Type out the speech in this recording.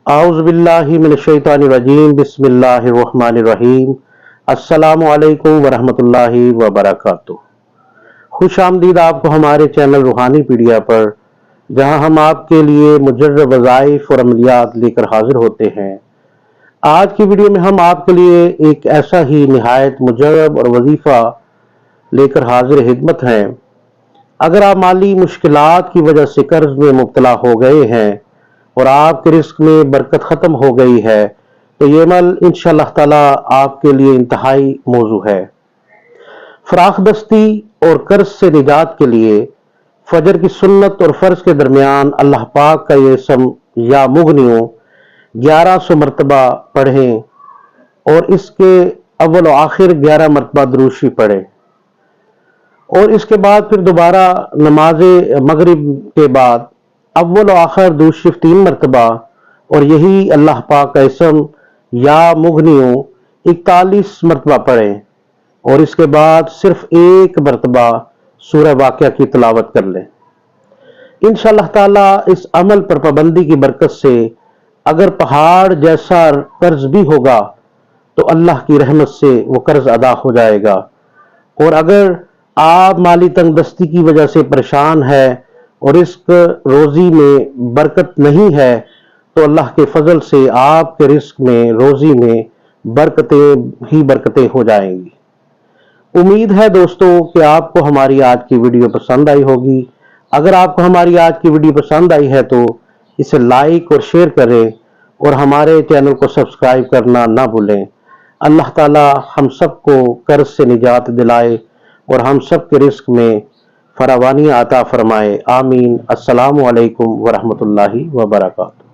اعوذ باللہ من الشیطان الرجیم بسم اللہ الرحمن الرحیم السلام علیکم ورحمۃ اللہ وبرکاتہ۔ خوش آمدید آپ کو ہمارے چینل روحانی پیڈیا پر، جہاں ہم آپ کے لیے مجرب وظائف اور عملیات لے کر حاضر ہوتے ہیں۔ آج کی ویڈیو میں ہم آپ کے لیے ایک ایسا ہی نہایت مجرب اور وظیفہ لے کر حاضر خدمت ہیں۔ اگر آپ مالی مشکلات کی وجہ سے قرض میں مبتلا ہو گئے ہیں اور آپ کے رزق میں برکت ختم ہو گئی ہے تو یہ عمل انشاءاللہ تعالی آپ کے لیے انتہائی موضوع ہے۔ فراخ دستی اور قرض سے نجات کے لیے فجر کی سنت اور فرض کے درمیان اللہ پاک کا یہ اسم یا مغنیوں 1100 مرتبہ پڑھیں اور اس کے اول و آخر 11 مرتبہ درود شریف پڑھیں، اور اس کے بعد پھر دوبارہ نماز مغرب کے بعد اول و آخر درود شریف 3 مرتبہ، اور یہی اللہ پاک کا اسم یا مغنیوں 41 مرتبہ پڑھیں، اور اس کے بعد صرف ایک مرتبہ سورہ واقعہ کی تلاوت کر لیں۔ انشاءاللہ تعالی اس عمل پر پابندی کی برکت سے اگر پہاڑ جیسا قرض بھی ہوگا تو اللہ کی رحمت سے وہ قرض ادا ہو جائے گا، اور اگر آپ مالی تنگ دستی کی وجہ سے پریشان ہے اور رزق روزی میں برکت نہیں ہے تو اللہ کے فضل سے آپ کے رزق میں روزی میں برکتیں ہی برکتیں ہو جائیں گی۔ امید ہے دوستو کہ آپ کو ہماری آج کی ویڈیو پسند آئی ہوگی۔ اگر آپ کو ہماری آج کی ویڈیو پسند آئی ہے تو اسے لائک اور شیئر کریں اور ہمارے چینل کو سبسکرائب کرنا نہ بھولیں۔ اللہ تعالی ہم سب کو قرض سے نجات دلائے اور ہم سب کے رزق میں فراوانی عطا فرمائے، آمین۔ السلام علیکم ورحمۃ اللہ وبرکاتہ۔